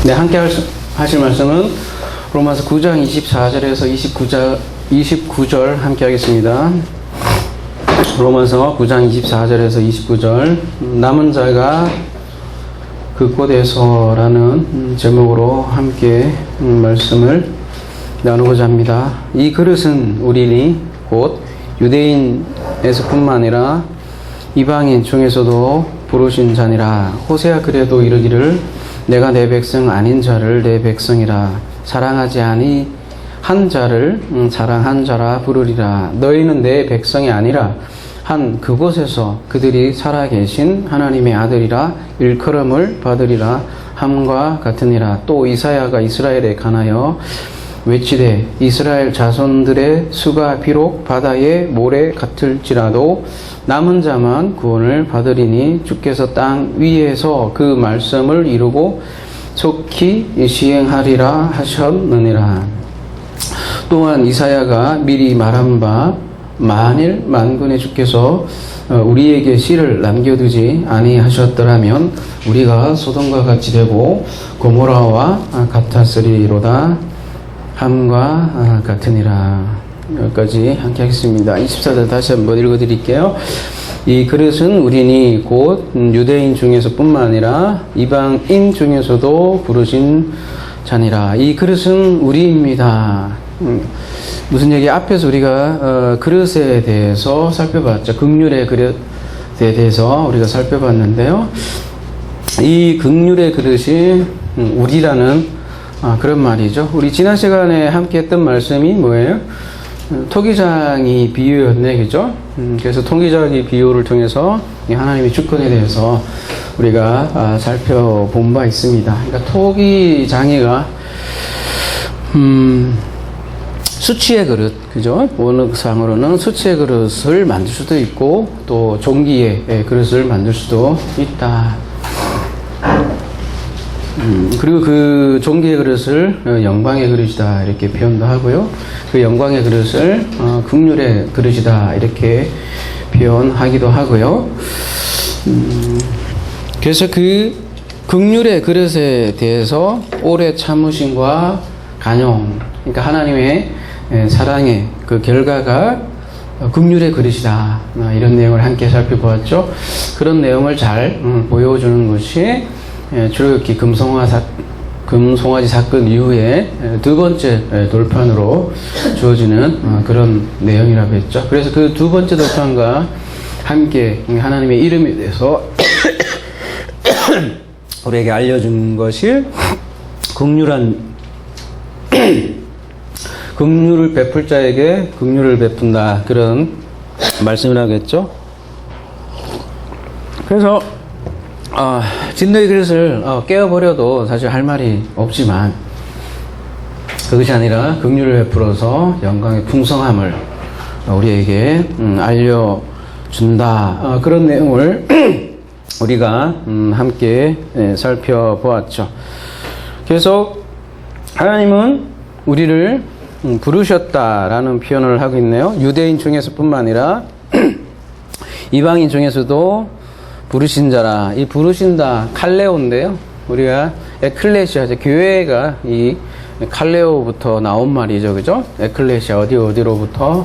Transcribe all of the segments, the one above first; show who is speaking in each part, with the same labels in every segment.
Speaker 1: 네, 함께 하실 말씀은 로마서 9장 24절에서 29절 함께 하겠습니다. 로마서 9장 24절에서 29절 남은 자가 그곳에서라는 제목으로 함께 말씀을 나누고자 합니다. 이 그릇은 우리니 곧 유대인에서 뿐만 아니라 이방인 중에서도 부르신 자니라. 호세아 그래도 이르기를 내가 내 백성 아닌 자를 내 백성이라 사랑하지 아니한 자를 사랑한 자라 부르리라. 너희는 내 백성이 아니라 한 그곳에서 그들이 살아계신 하나님의 아들이라 일컬음을 받으리라 함과 같으니라. 또 이사야가 이스라엘에 관하여 외치되 이스라엘 자손들의 수가 비록 바다의 모래 같을지라도 남은 자만 구원을 받으리니 주께서 땅 위에서 그 말씀을 이루고 속히 시행하리라 하셨느니라. 또한 이사야가 미리 말한 바 만일 만군의 주께서 우리에게 씨를 남겨두지 아니하셨더라면 우리가 소돔과 같이 되고 고모라와 같았으리로다 함과 같으니라. 여기까지 함께 하겠습니다. 24절 다시 한번 읽어드릴게요. 이 그릇은 우리니 곧 유대인 중에서 뿐만 아니라 이방인 중에서도 부르신 자니라. 이 그릇은 우리입니다. 무슨 얘기? 앞에서 우리가 그릇에 대해서 살펴봤죠. 긍휼의 그릇에 대해서 우리가 살펴봤는데요. 이 긍휼의 그릇이 우리라는 그런 말이죠. 우리 지난 시간에 함께 했던 말씀이 뭐예요? 토기장이 비유였네, 그죠? 그래서 토기장의 비유를 통해서 하나님의 주권에 대해서 우리가 살펴본 바 있습니다. 그러니까 토기장이가 수치의 그릇, 그죠? 원어상으로는 수치의 그릇을 만들 수도 있고 또 종기의 그릇을 만들 수도 있다. 그리고 그 종기의 그릇을 영광의 그릇이다 이렇게 표현도 하고요. 그 영광의 그릇을 긍휼의 그릇이다 이렇게 표현하기도 하고요. 그래서 그 긍휼의 그릇에 대해서 오래 참으심과 간용, 그러니까 하나님의 사랑의 그 결과가 긍휼의 그릇이다 이런 내용을 함께 살펴보았죠. 그런 내용을 잘 보여주는 것이 출애굽기 금송아지 사건 이후에 두 번째 돌판으로 주어지는 그런 내용이라고 했죠. 그래서 그 두 번째 돌판과 함께 하나님의 이름에 대해서 우리에게 알려준 것이 긍휼을 베풀 자에게 긍휼을 베푼다 그런 말씀을 하겠죠. 그래서 진노의 그릇을 깨어버려도 사실 할 말이 없지만 그것이 아니라 긍휼을 베풀어서 영광의 풍성함을 우리에게 알려준다. 그런 내용을 우리가 함께 살펴보았죠. 그래서 하나님은 우리를 부르셨다라는 표현을 하고 있네요. 유대인 중에서 뿐만 아니라 이방인 중에서도 부르신 자라. 이 부르신다 칼레오인데요. 우리가 에클레시아죠. 교회가 이 칼레오부터 나온 말이죠. 그죠? 에클레시아 어디로부터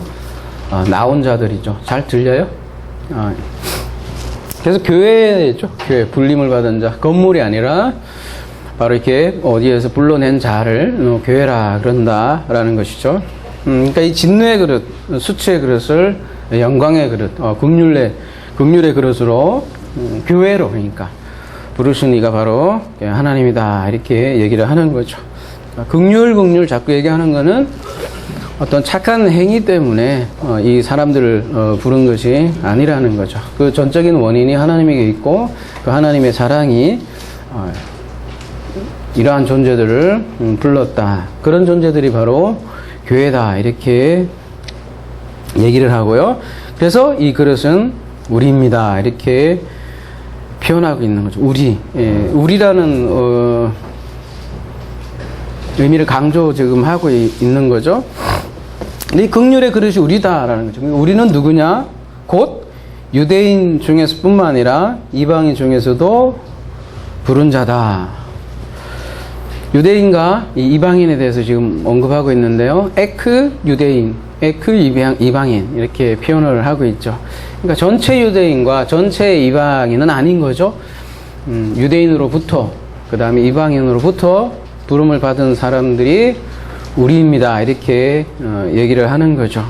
Speaker 1: 나온 자들이죠. 잘 들려요? 그래서 교회죠. 교회 불림을 받은 자. 건물이 아니라 바로 이렇게 어디에서 불러낸 자를 교회라 그런다라는 것이죠. 그러니까 이 진노의 그릇, 수치의 그릇을 영광의 그릇, 긍휼의 그릇으로 교회로 그러니까 부르신 이가 바로 하나님이다 이렇게 얘기를 하는 거죠. 긍휼 자꾸 얘기하는 거는 어떤 착한 행위 때문에 이 사람들을 부른 것이 아니라는 거죠. 그 전적인 원인이 하나님에게 있고 그 하나님의 사랑이 이러한 존재들을 불렀다. 그런 존재들이 바로 교회다 이렇게 얘기를 하고요. 그래서 이 그릇은 우리입니다 이렇게 표현하고 있는 거죠. 우리라는 의미를 강조 지금 하고 있는 거죠. 이 긍휼의 그릇이 우리다라는 거죠. 우리는 누구냐? 곧 유대인 중에서 뿐만 아니라 이방인 중에서도 부른 자다. 유대인과 이 이방인에 대해서 지금 언급하고 있는데요. 에크 유대인, 에크 이방인 이렇게 표현을 하고 있죠. 그러니까 전체 유대인과 전체 이방인은 아닌 거죠. 유대인으로부터 그 다음에 이방인으로부터 부름을 받은 사람들이 우리입니다. 이렇게 얘기를 하는 거죠.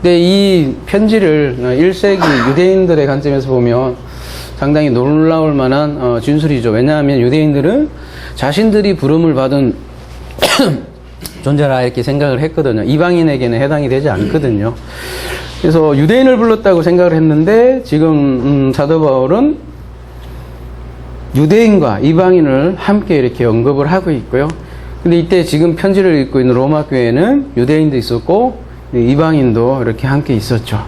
Speaker 1: 근데 이 편지를 1세기 유대인들의 관점에서 보면 상당히 놀라울 만한 진술이죠. 왜냐하면 유대인들은 자신들이 부름을 받은 존재라 이렇게 생각을 했거든요. 이방인에게는 해당이 되지 않거든요. 그래서 유대인을 불렀다고 생각을 했는데 지금 사도 바울은 유대인과 이방인을 함께 이렇게 언급을 하고 있고요. 근데 이때 지금 편지를 읽고 있는 로마 교회는 유대인도 있었고 이방인도 이렇게 함께 있었죠.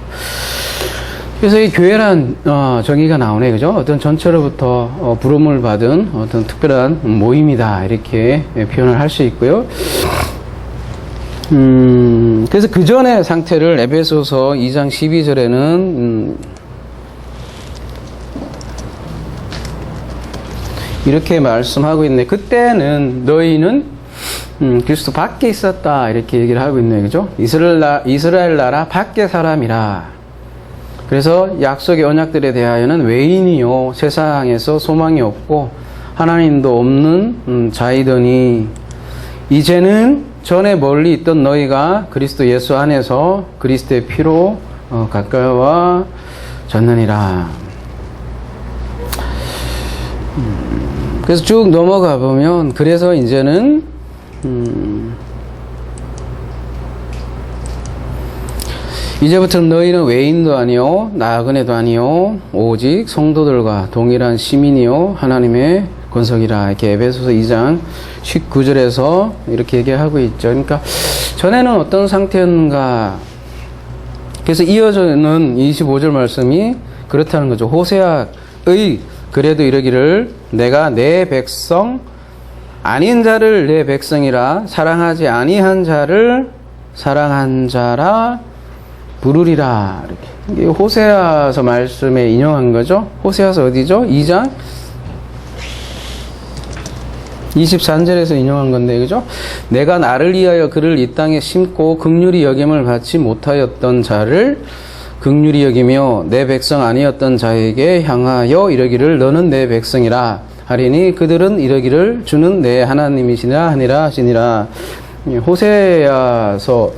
Speaker 1: 그래서 이 교회란 정의가 나오네, 그죠? 어떤 전체로부터 부름을 받은 어떤 특별한 모임이다 이렇게 표현을 할 수 있고요. 그래서 그 전의 상태를 에베소서 2장 12절에는 이렇게 말씀하고 있네. 그때는 너희는 그리스도 밖에 있었다 이렇게 얘기를 하고 있네, 그죠? 이스라엘 나라 밖의 사람이라. 그래서 약속의 언약들에 대하여는 외인이요 세상에서 소망이 없고 하나님도 없는 자이더니 이제는 전에 멀리 있던 너희가 그리스도 예수 안에서 그리스도의 피로 가까워졌느니라. 그래서 쭉 넘어가 보면 그래서 이제는 이제부터는 너희는 외인도 아니요 나그네도 아니요 오직 성도들과 동일한 시민이요 하나님의 권속이라. 이렇게 에베소서 2장 19절에서 이렇게 얘기하고 있죠. 그러니까 전에는 어떤 상태였는가. 그래서 이어져는 25절 말씀이 그렇다는 거죠. 호세아의 그래도 이르기를 내가 내 백성 아닌 자를 내 백성이라 사랑하지 아니한 자를 사랑한 자라 부르리라. 이렇게 호세아서 말씀에 인용한 거죠. 호세아서 어디죠? 2장 23절에서 인용한 건데, 그죠? 내가 나를 위하여 그를 이 땅에 심고 긍휼히 여김을 받지 못하였던 자를 긍휼히 여기며 내 백성 아니었던 자에게 향하여 이르기를 너는 내 백성이라 하리니 그들은 이르기를 주는 내 하나님이시니라 하니라 하시니라. 호세아서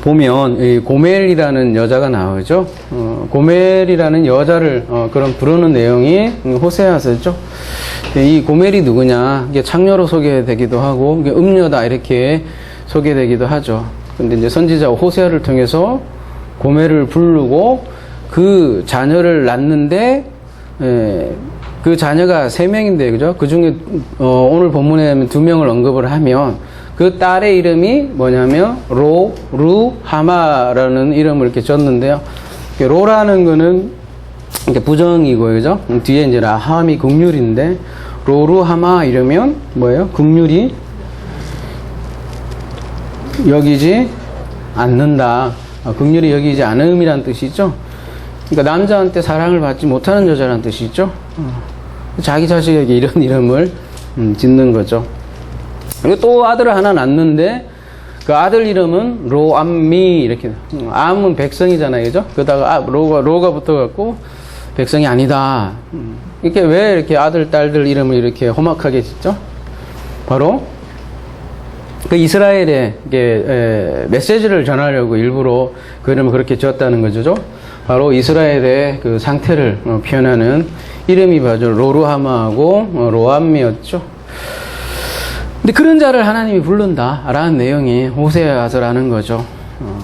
Speaker 1: 보면 이 고멜이라는 여자가 나오죠. 고멜이라는 여자를 그런 부르는 내용이 호세아서죠. 이 고멜이 누구냐? 이게 창녀로 소개되기도 하고 이게 음녀다 이렇게 소개되기도 하죠. 근데 이제 선지자 호세아를 통해서 고멜을 부르고 그 자녀를 낳는데 그 자녀가 3명인데, 그죠? 그 중에 오늘 본문에 2명을 언급을 하면 그 딸의 이름이 뭐냐면 루하마라는 이름을 이렇게 줬는데요. 로라는 거는 이렇게 부정이고, 그죠? 뒤에 이제 라함이 긍휼인데 로루하마 이러면 뭐예요? 긍휼이 여기지 않는다. 긍휼이 여기지 않음이란 뜻이죠. 그러니까 남자한테 사랑을 받지 못하는 여자란 뜻이죠. 자기 자식에게 이런 이름을 짓는 거죠. 그리고 또 아들을 하나 낳는데 그 아들 이름은 로암미 이렇게. 암은 백성이잖아요, 그죠? 그러다가 로가 붙어갖고 백성이 아니다. 이렇게 왜 이렇게 아들 딸들 이름을 이렇게 험악하게 짓죠? 바로 그 이스라엘에 메시지를 전하려고 일부러 그 이름을 그렇게 지었다는 거죠. 바로 이스라엘의 그 상태를 표현하는 이름이 바로 로루하마하고 로암미였죠. 근데 그런 자를 하나님이 부른다라는 내용이 호세아서라는 거죠.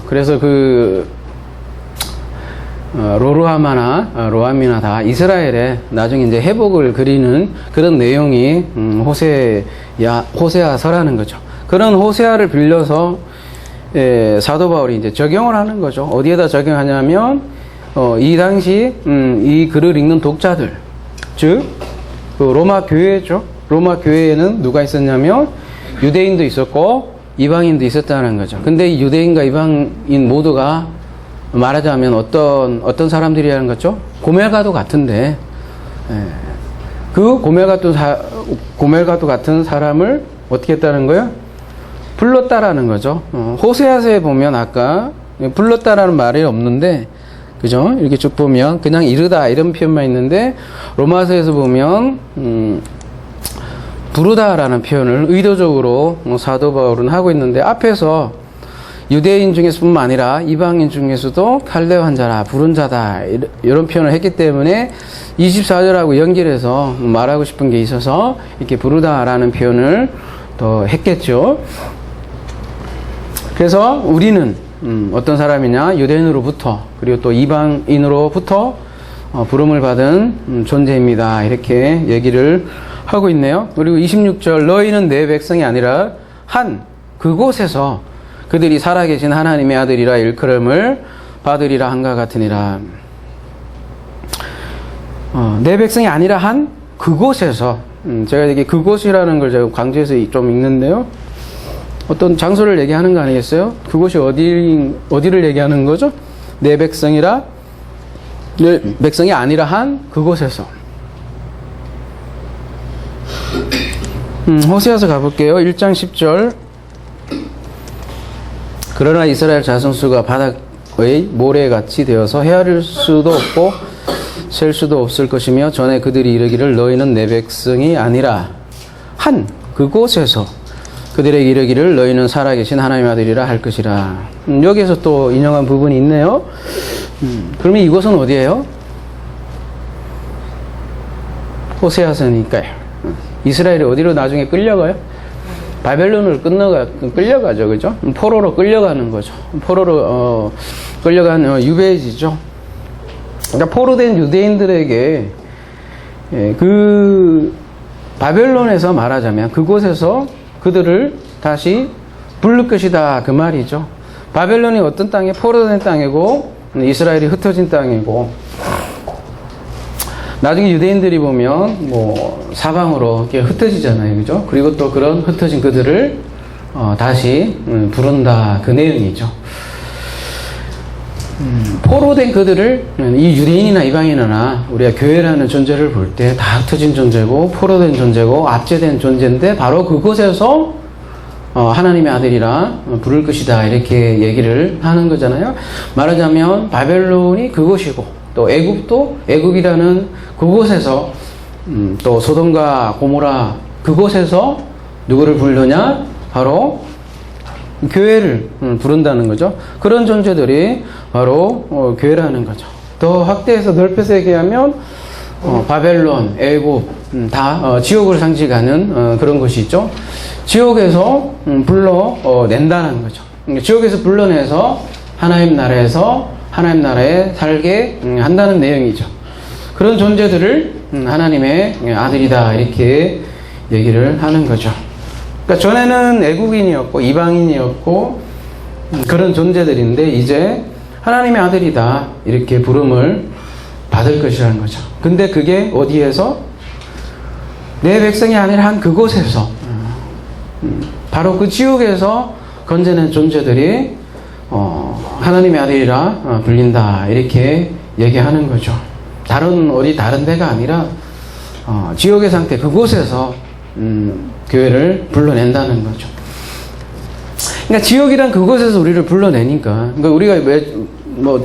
Speaker 1: 그래서 그 로루하마나 로암미나 다 이스라엘의 나중에 이제 회복을 그리는 그런 내용이 호세아서라는 거죠. 그런 호세아를 빌려서 사도 바울이 이제 적용을 하는 거죠. 어디에다 적용하냐면 이 당시 이 글을 읽는 독자들, 즉 그 로마 교회죠. 로마 교회에는 누가 있었냐면 유대인도 있었고 이방인도 있었다는 거죠. 근데 이 유대인과 이방인 모두가 말하자면 어떤 사람들이라는 거죠? 고멜과도 같은데 그 고멜 같은 고멜과도 같은 사람을 어떻게 했다는 거예요? 불렀다라는 거죠. 호세아서에 보면 아까 불렀다라는 말이 없는데, 그죠? 이렇게 쭉 보면 그냥 이르다 이런 표현만 있는데, 로마서에서 보면 부르다라는 표현을 의도적으로 사도 바울은 하고 있는데, 앞에서 유대인 중에서뿐만 아니라 이방인 중에서도 칼레오 한 자라, 부른 자다 이런 표현을 했기 때문에 24절하고 연결해서 말하고 싶은 게 있어서 이렇게 부르다라는 표현을 더 했겠죠. 그래서 우리는 어떤 사람이냐, 유대인으로부터 그리고 또 이방인으로부터 부름을 받은 존재입니다. 이렇게 얘기를 하고 있네요. 그리고 26절, 너희는 내 백성이 아니라 한 그곳에서 그들이 살아계신 하나님의 아들이라 일컬음을 받으리라 한가 같으니라. 내 백성이 아니라 한 그곳에서, 제가 이게 그곳이라는 걸 제가 강조해서 좀 읽는데요. 어떤 장소를 얘기하는 거 아니겠어요? 그곳이 어디를 얘기하는 거죠? 내 백성이라, 내 백성이 아니라 한 그곳에서. 호세아서 가볼게요. 1장 10절. 그러나 이스라엘 자손수가 바닥의 모래같이 되어서 헤아릴 수도 없고 셀 수도 없을 것이며 전에 그들이 이르기를 너희는 내 백성이 아니라 한 그곳에서 그들에게 이르기를 너희는 살아계신 하나님의 아들이라 할 것이라. 여기에서 또 인용한 부분이 있네요. 그러면 이곳은 어디예요? 호세아서니까요. 이스라엘이 어디로 나중에 끌려가요? 바벨론으로 끌려가죠. 그죠? 포로로 끌려가는 거죠. 포로로, 끌려간 유배지죠. 그러니까 포로된 유대인들에게, 바벨론에서 말하자면 그곳에서 그들을 다시 부를 것이다. 그 말이죠. 바벨론이 어떤 땅에 포로된 땅이고, 이스라엘이 흩어진 땅이고, 나중에 유대인들이 보면 사방으로 이렇게 흩어지잖아요, 그죠? 그리고 또 그런 흩어진 그들을 다시 부른다, 그 내용이죠. 포로된 그들을 이 유대인이나 이방인이나 우리가 교회라는 존재를 볼 때 다 흩어진 존재고 포로된 존재고 압제된 존재인데 바로 그곳에서 하나님의 아들이라 부를 것이다, 이렇게 얘기를 하는 거잖아요. 말하자면 바벨론이 그곳이고 또 애굽이라는 그곳에서 또 소돔과 고모라 그곳에서 누구를 부르냐? 바로 교회를 부른다는 거죠. 그런 존재들이 바로 교회라는 거죠. 더 확대해서 넓혀서 얘기하면 바벨론, 애굽 다 지옥을 상징하는 그런 것이 있죠. 지옥에서 불러낸다는 거죠. 지옥에서 불러내서 하나님 나라에 살게 한다는 내용이죠. 그런 존재들을 하나님의 아들이다, 이렇게 얘기를 하는 거죠. 그러니까 전에는 애국인이었고 이방인이었고 그런 존재들인데 이제 하나님의 아들이다, 이렇게 부름을 받을 것이라는 거죠. 근데 그게 어디에서? 내 백성이 아니라 한 그곳에서, 바로 그 지옥에서 건져낸 존재들이 하나님의 아들이라 불린다, 이렇게 얘기하는 거죠. 다른 데가 아니라 지옥의 상태, 그곳에서 교회를 불러낸다는 거죠. 그러니까 지옥이란 그곳에서 우리를 불러내니까, 그러니까 우리가 왜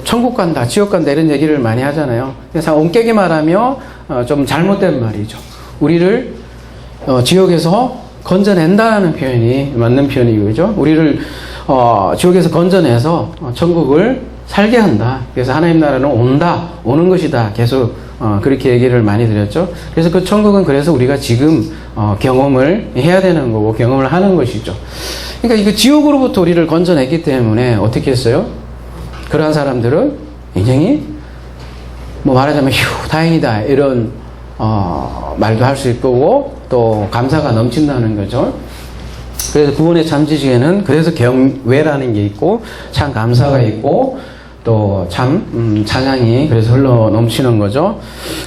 Speaker 1: 천국 간다, 지옥 간다 이런 얘기를 많이 하잖아요. 그래서 엄격히 말하면 좀 잘못된 말이죠. 우리를 지옥에서 건져낸다는 표현이 맞는 표현이고, 그죠? 우리를 지옥에서 건져내서 천국을 살게 한다. 그래서 하나님 나라는 오는 것이다. 계속 그렇게 얘기를 많이 드렸죠. 그래서 그 천국은 그래서 우리가 지금 경험을 해야 되는 거고 경험을 하는 것이죠. 그러니까 이거 지옥으로부터 우리를 건져냈기 때문에 어떻게 했어요? 그러한 사람들은 굉장히 말하자면 휴 다행이다 이런 말도 할 수 있고 또 감사가 넘친다는 거죠. 그래서 구원의 참지식에는 그래서 경외라는 게 있고 참 감사가 있고 또 참 찬양이 그래서 흘러 넘치는 거죠.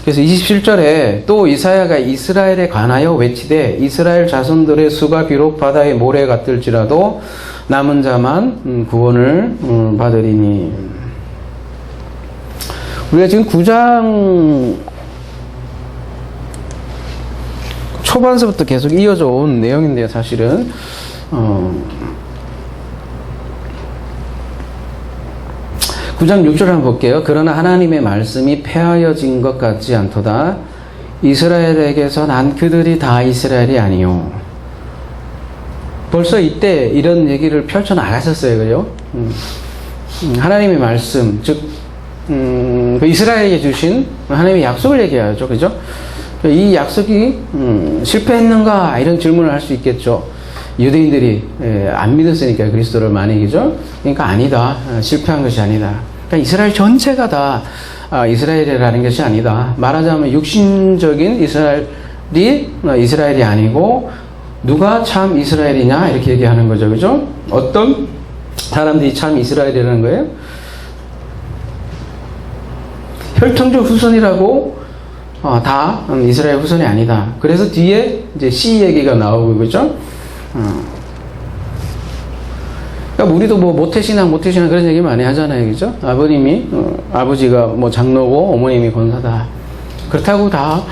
Speaker 1: 그래서 27절에 또 이사야가 이스라엘에 관하여 외치되 이스라엘 자손들의 수가 비록 바다의 모래 같을지라도 남은 자만 구원을 받으리니. 우리가 지금 9장 초반서부터 계속 이어져 온 내용인데요, 사실은. 9장 6절 한번 볼게요. 그러나 하나님의 말씀이 폐하여진 것 같지 않도다. 이스라엘에게서 난 그들이 다 이스라엘이 아니요. 벌써 이때 이런 얘기를 펼쳐나갔었어요. 그죠? 하나님의 말씀, 즉, 그 이스라엘에게 주신 하나님의 약속을 얘기하죠. 그죠? 이 약속이, 실패했는가? 이런 질문을 할 수 있겠죠. 유대인들이 안 믿었으니까 그리스도를 많이, 그죠? 그러니까 아니다. 실패한 것이 아니다. 그러니까 이스라엘 전체가 다 이스라엘이라는 것이 아니다. 말하자면 육신적인 이스라엘이 아니고 누가 참 이스라엘이냐 이렇게 얘기하는 거죠. 그죠? 어떤 사람들이 참 이스라엘이라는 거예요? 혈통적 후손이라고 다 이스라엘 후손이 아니다. 그래서 뒤에 이제 씨 얘기가 나오고, 그죠? 그러니까 우리도 뭐 모태신앙 그런 얘기 많이 하잖아요. 그죠? 아버지가 뭐 장로고 어머님이 권사다. 그렇다고 다,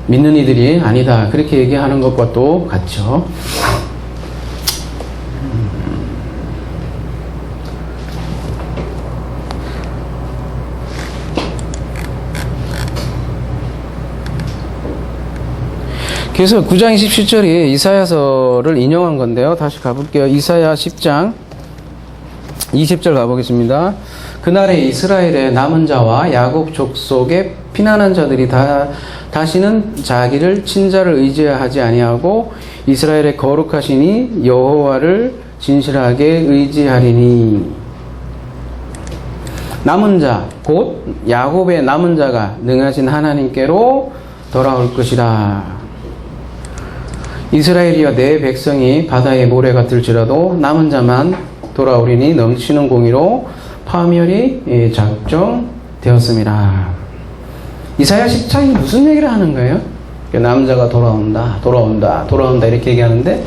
Speaker 1: 믿는 이들이 아니다. 그렇게 얘기하는 것과 또 같죠. 그래서 9장 27절이 이사야서를 인용한 건데요. 다시 가볼게요. 이사야 10장 20절 가보겠습니다. 그날에 이스라엘의 남은 자와 야곱 족속의 피난한 자들이 다시는 자기를 친자를 의지하지 아니하고 이스라엘의 거룩하시니 여호와를 진실하게 의지하리니. 남은 자, 곧 야곱의 남은 자가 능하신 하나님께로 돌아올 것이라. 이스라엘이여 내 백성이 바다의 모래 같을지라도 남은 자만 돌아오리니 넘치는 공의로 파멸이 작정되었습니다. 이사야 10장이 무슨 얘기를 하는 거예요? 남자가 돌아온다 이렇게 얘기하는데,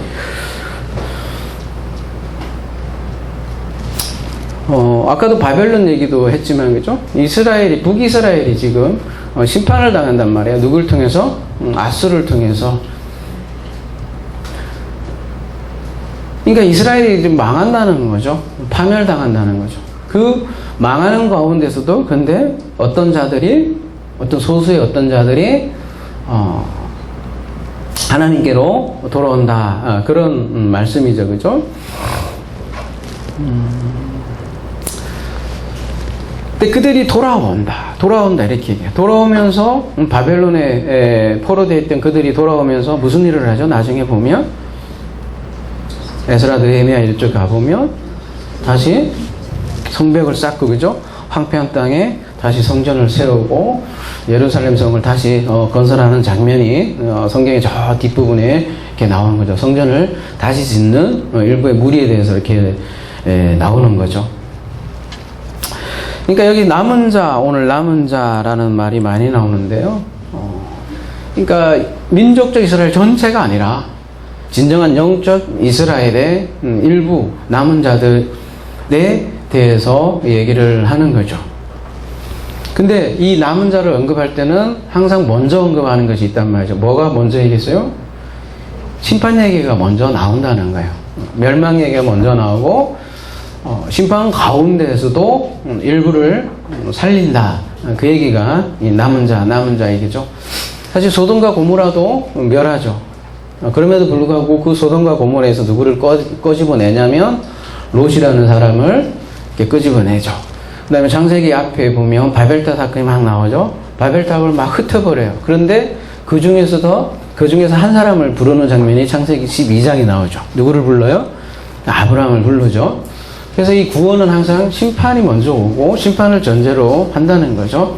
Speaker 1: 아까도 바벨론 얘기도 했지만, 그죠? 북이스라엘이 지금 심판을 당한단 말이에요. 누굴 통해서? 아수를 통해서. 그러니까 이스라엘이 좀 망한다는 거죠. 파멸당한다는 거죠. 그 망하는 가운데서도 근데 어떤 소수의 어떤 자들이 하나님께로 돌아온다. 그런 말씀이죠. 그죠? 근데 그들이 돌아온다 이렇게 얘기해요. 돌아오면서 바벨론에 포로되어 있던 그들이 돌아오면서 무슨 일을 하죠? 나중에 보면 에스라 느헤미야 이쪽 가보면 다시 성벽을 쌓고, 그죠? 황폐한 땅에 다시 성전을 세우고 예루살렘 성을 다시 건설하는 장면이 성경의 저 뒷부분에 이렇게 나오는 거죠. 성전을 다시 짓는 일부의 무리에 대해서 이렇게 나오는 거죠. 그러니까 여기 오늘 남은 자라는 말이 많이 나오는데요. 그러니까 민족적 이스라엘 전체가 아니라 진정한 영적 이스라엘의 일부 남은 자들에 대해서 얘기를 하는 거죠. 근데 이 남은 자를 언급할 때는 항상 먼저 언급하는 것이 있단 말이죠. 뭐가 먼저 얘기했어요? 심판 얘기가 먼저 나온다는 거예요. 멸망 얘기가 먼저 나오고 심판 가운데에서도 일부를 살린다. 그 얘기가 이 남은 자 얘기죠. 사실 소돔과 고모라도 멸하죠. 그럼에도 불구하고 그 소돔과 고모라에서 누구를 꺼집어내냐면 롯이라는 사람을 이렇게 끄집어내죠. 그 다음에 창세기 앞에 보면 바벨탑 사건이 막 나오죠. 바벨탑을 막 흩어버려요. 그런데 그 중에서 한 사람을 부르는 장면이 창세기 12장이 나오죠. 누구를 불러요? 아브라함을 부르죠. 그래서 이 구원은 항상 심판이 먼저 오고 심판을 전제로 한다는 거죠.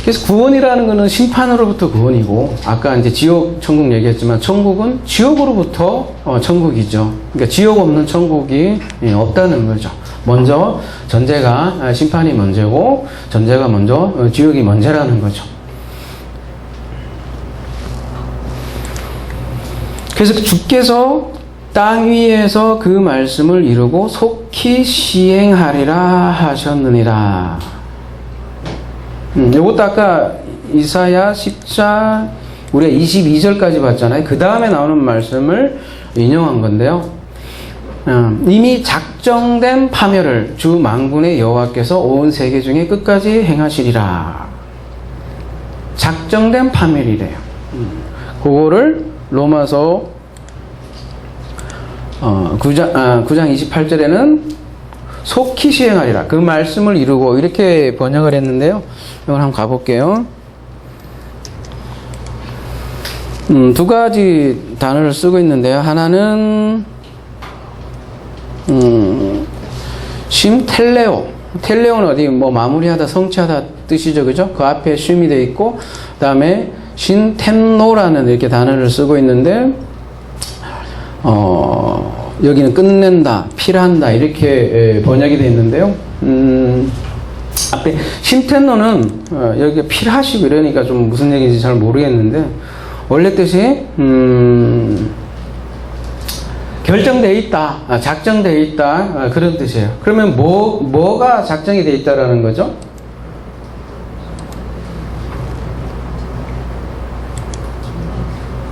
Speaker 1: 그래서 구원이라는 것은 심판으로부터 구원이고, 아까 이제 지옥, 천국 얘기했지만, 천국은 지옥으로부터 천국이죠. 그러니까 지옥 없는 천국이 없다는 거죠. 먼저 전제가 심판이 먼저고, 전제가 먼저 지옥이 먼저라는 거죠. 그래서 주께서 땅 위에서 그 말씀을 이루고 속히 시행하리라 하셨느니라. 이것도 아까 이사야 10장 우리가 22절까지 봤잖아요. 그 다음에 나오는 말씀을 인용한 건데요. 이미 작정된 파멸을 주 만군의 여호와께서 온 세계 중에 끝까지 행하시리라. 작정된 파멸이래요. 그거를 로마서 9장 28절에는 속히 시행하리라. 그 말씀을 이루고 이렇게 번역을 했는데요. 이걸 한번 가볼게요. 두 가지 단어를 쓰고 있는데요. 하나는 쉼텔레오. 텔레오는 어디 뭐 마무리하다, 성취하다 뜻이죠, 그죠? 그 앞에 쉼이 되어 있고, 그 다음에 신텐노라는 이렇게 단어를 쓰고 있는데, 여기는 끝낸다, 필한다 이렇게 번역이 되어 있는데요. 앞에 신텐노는 여기가 필하시고 이러니까 좀 무슨 얘기인지 잘 모르겠는데, 원래 뜻이 결정되어 있다, 작정되어 있다, 그런 뜻이에요. 그러면 뭐가 작정이 되어 있다라는 거죠?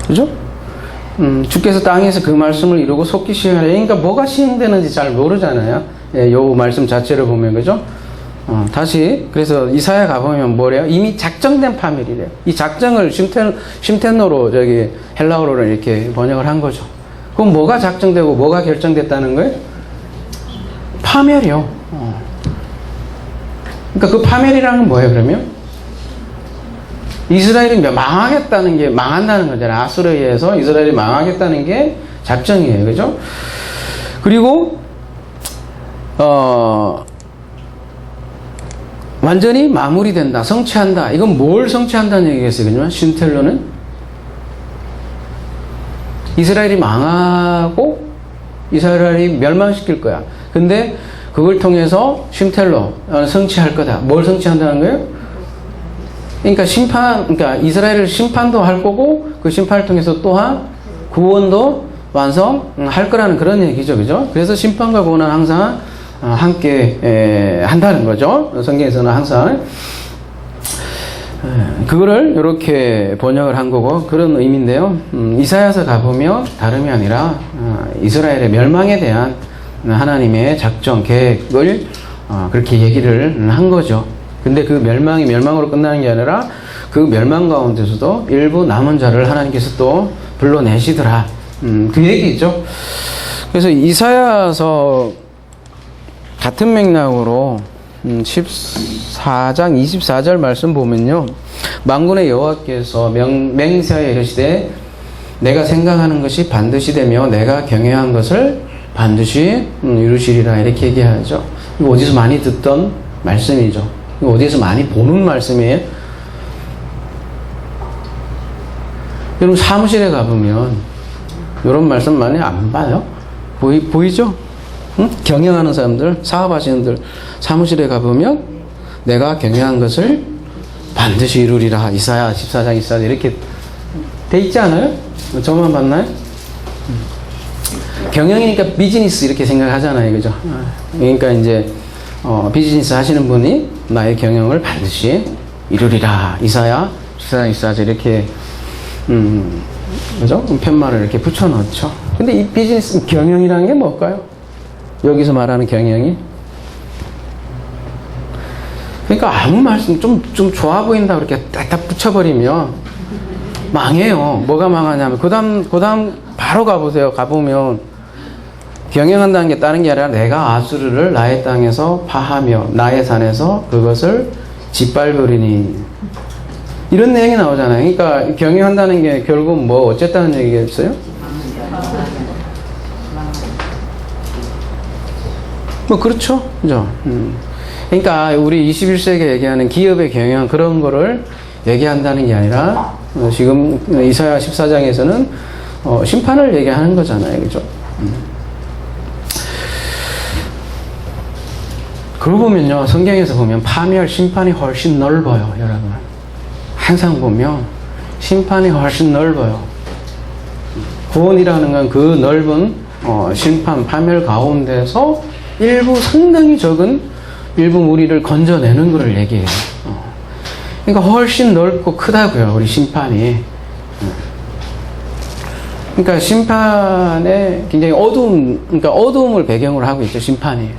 Speaker 1: 그죠? 주께서 땅에서 그 말씀을 이루고 속히 시행하려. 그러니까 뭐가 시행되는지 잘 모르잖아요. 예, 요 말씀 자체를 보면, 그죠? 다시, 그래서 이사야 가보면 뭐래요? 이미 작정된 파멸이래요. 이 작정을 쉼텐노로 헬라어로는 이렇게 번역을 한 거죠. 그럼 뭐가 작정되고 뭐가 결정됐다는 거예요? 파멸이요. 그러니까 그 파멸이라는 건 뭐예요, 그러면? 이스라엘이 망하겠다는 게, 망한다는 거잖아요. 아수르에 의해서 이스라엘이 망하겠다는 게 작정이에요. 그죠? 그리고, 완전히 마무리된다, 성취한다. 이건 뭘 성취한다는 얘기겠어요, 그죠? 쉰텔로는? 이스라엘이 망하고, 이스라엘이 멸망시킬 거야. 근데, 그걸 통해서 쉼텔로, 성취할 거다. 뭘 성취한다는 거예요? 그러니까 그러니까 이스라엘을 심판도 할 거고, 그 심판을 통해서 또한 구원도 완성할 거라는 그런 얘기죠. 그죠? 그래서 심판과 구원은 항상 함께 한다는 거죠. 성경에서는 항상. 그거를 이렇게 번역을 한 거고, 그런 의미인데요. 이사야서 가보면 다름이 아니라 이스라엘의 멸망에 대한 하나님의 작정, 계획을 그렇게 얘기를 한 거죠. 근데 그 멸망이 멸망으로 끝나는 게 아니라 그 멸망 가운데서도 일부 남은 자를 하나님께서 또 불러내시더라. 그 얘기죠. 그래서 이사야서 같은 맥락으로 14장 24절 말씀 보면요. 만군의 여호와께서 맹세하여 이르시되 내가 생각하는 것이 반드시 되며 내가 경외한 것을 반드시 이루시리라. 이렇게 얘기하죠. 이거 어디서 많이 듣던 말씀이죠. 어디에서 많이 보는 말씀이에요? 여러분 사무실에 가보면 이런 말씀 많이 안 봐요? 보이죠? 응? 경영하는 사람들, 사업하시는 분들 사무실에 가보면 내가 경영한 것을 반드시 이루리라. 이사야 14장 24절 이렇게 돼 있지 않아요? 저만 봤나요? 경영이니까 비즈니스 이렇게 생각하잖아요. 그죠? 그러니까 이제 비즈니스 하시는 분이 나의 경영을 반드시 이루리라. 이사야 14장 24절 이렇게 그죠? 팻말을 이렇게 붙여넣죠. 근데 이 비즈니스 경영이라는 게 뭘까요? 여기서 말하는 경영이? 그러니까 아무 말씀 좀 좋아 보인다 그렇게 딱 붙여버리면 망해요. 뭐가 망하냐면 그 다음 바로 가보세요. 가보면 경영한다는 게 다른 게 아니라 내가 아수르를 나의 땅에서 파하며 나의 산에서 그것을 짓밟으리니 이런 내용이 나오잖아요. 그러니까 경영한다는 게 결국 뭐 어쨌다는 얘기겠어요? 뭐 그렇죠. 그죠? 그러니까 우리 21세기에 얘기하는 기업의 경영 그런 거를 얘기한다는 게 아니라 지금 이사야 14장에서는 심판을 얘기하는 거잖아요. 그죠? 그러고 보면요, 성경에서 보면 파멸, 심판이 훨씬 넓어요, 여러분. 항상 보면 심판이 훨씬 넓어요. 구원이라는 건 그 넓은 심판, 파멸 가운데서 상당히 적은 일부 무리를 건져내는 것을 얘기해요. 그러니까 훨씬 넓고 크다고요, 우리 심판이. 그러니까 심판에 굉장히 그러니까 어두움을 배경으로 하고 있죠, 심판이.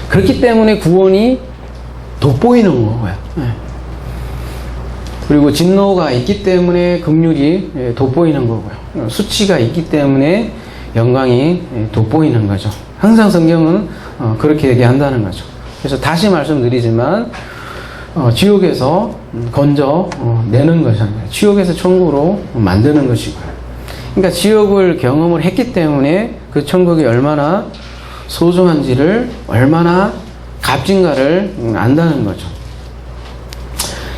Speaker 1: 그렇기 때문에 구원이 돋보이는 거고요. 그리고 진노가 있기 때문에 긍휼이 돋보이는 거고요. 수치가 있기 때문에 영광이 돋보이는 거죠. 항상 성경은 그렇게 얘기한다는 거죠. 그래서 다시 말씀드리지만 지옥에서 건져 내는 것이잖아요. 지옥에서 천국으로 만드는 것이고요. 그러니까 지옥을 경험을 했기 때문에 그 천국이 얼마나 소중한지를, 얼마나 값진가를 안다는 거죠.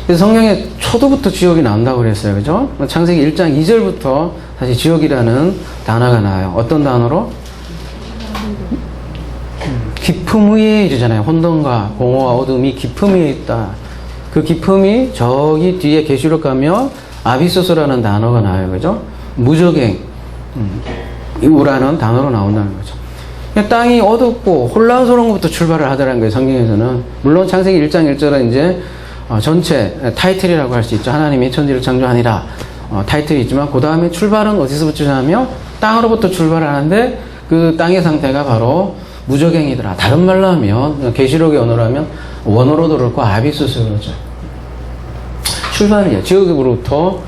Speaker 1: 그래서 성경에 초도부터 지옥이 나온다고 그랬어요. 그죠? 창세기 1장 2절부터 사실 지옥이라는 단어가 나와요. 어떤 단어로? 깊음 위에 이러잖아요. 혼돈과 공허와 어둠이 깊음 위에 있다. 그 깊음이 저기 뒤에 계시록 가면 아비소스라는 단어가 나와요. 그죠? 무적행, 우라는 단어로 나온다는 거죠. 그냥 땅이 어둡고 혼란스러운 것부터 출발을 하더라는 거예요. 성경에서는. 물론 창세기 1장 1절은 이제 전체 타이틀이라고 할 수 있죠. 하나님이 천지를 창조하니라 타이틀이 있지만 그 다음에 출발은 어디서부터 하냐면 땅으로부터 출발을 하는데 그 땅의 상태가 바로 무적행이더라. 다른 말로 하면 계시록의 언어로 하면 원어로도 그렇고 아비스도 그렇죠. 출발이에요. 지옥으로부터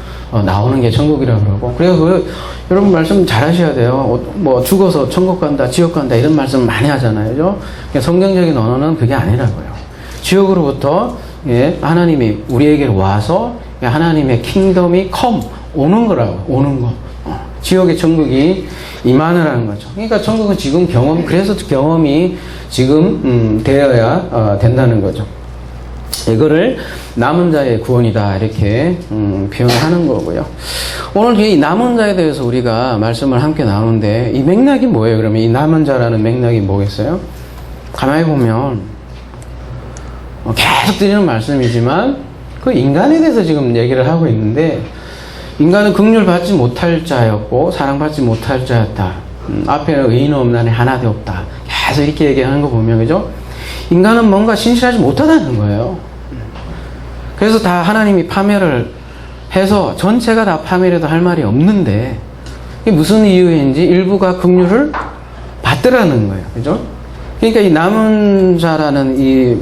Speaker 1: 나오는 게 천국이라고 그러고. 그래서 여러분 말씀 잘 하셔야 돼요. 뭐 죽어서 천국 간다, 지옥 간다 이런 말씀 많이 하잖아요. 그죠? 성경적인 언어는 그게 아니라고요. 지옥으로부터 하나님이 우리에게 와서 하나님의 킹덤이 오는 거라고. 오는 거. 지옥의 천국이 임하느라는 거죠. 그러니까 천국은 지금 그래서 경험이 지금 되어야 된다는 거죠. 이거를 남은 자의 구원이다 이렇게 표현하는 거고요. 오늘 이 남은 자에 대해서 우리가 말씀을 함께 나누는데 이 맥락이 뭐예요? 그러면 이 남은 자라는 맥락이 뭐겠어요? 가만히 보면 계속 드리는 말씀이지만 그 인간에 대해서 지금 얘기를 하고 있는데 인간은 긍휼 받지 못할 자였고 사랑받지 못할 자였다. 앞에는 의인 없나니 하나도 없다. 계속 이렇게 얘기하는 거 보면 그죠? 인간은 뭔가 신실하지 못하다는 거예요. 그래서 다 하나님이 파멸을 해서 전체가 다 파멸해도 할 말이 없는데 이게 무슨 이유인지 일부가 긍휼을 받더라는 거예요. 그죠? 그러니까 이 남은 자라는 이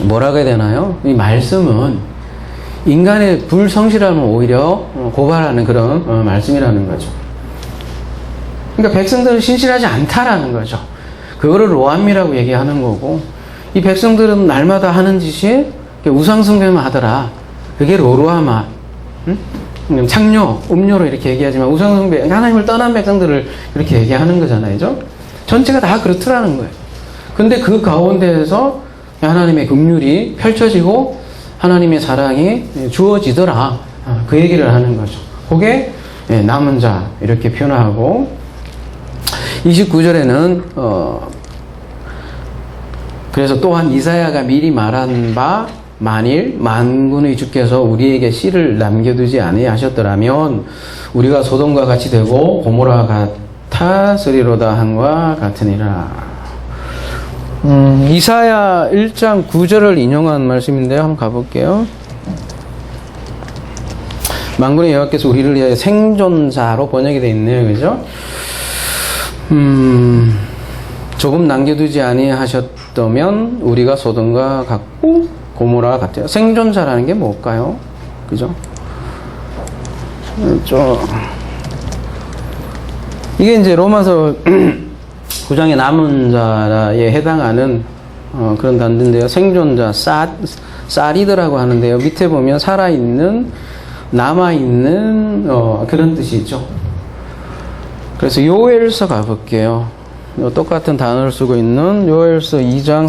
Speaker 1: 뭐라고 해야 되나요? 이 말씀은 인간의 불성실함을 오히려 고발하는 그런 말씀이라는 거죠. 그러니까 백성들은 신실하지 않다라는 거죠. 그거를 로암이라고 얘기하는 거고 이 백성들은 날마다 하는 짓이 우상숭배만 하더라. 그게 로루아마, 창녀, 음료로 이렇게 얘기하지만 우상숭배, 하나님을 떠난 백성들을 이렇게 얘기하는 거잖아요. 그죠? 전체가 다 그렇더라는 거예요. 근데 그 가운데에서 하나님의 긍휼이 펼쳐지고 하나님의 사랑이 주어지더라. 그 얘기를 하는 거죠. 그게 남은 자 이렇게 표현하고 29절에는 그래서 또한 이사야가 미리 말한 바 만일 만군의 주께서 우리에게 씨를 남겨두지 아니하셨더라면 우리가 소돔과 같이 되고 고모라 같았으리로다 한과 같으니라. 이사야 1장 9절을 인용한 말씀인데요. 한번 가볼게요. 만군의 여호와께서 우리를 위하여 생존자로 번역이 되어 있네요. 그죠? 조금 남겨두지 아니하셨다면 우리가 소돔과 같고 고모라 같아요. 생존자라는 게 뭘까요? 그죠? 이게 이제 로마서 9장의 남은 자에 해당하는 그런 단어인데요. 생존자, 사리드라고 하는데요. 밑에 보면 살아있는, 남아있는 그런 뜻이죠. 그래서 요엘서 가볼게요. 똑같은 단어를 쓰고 있는 요엘서 2장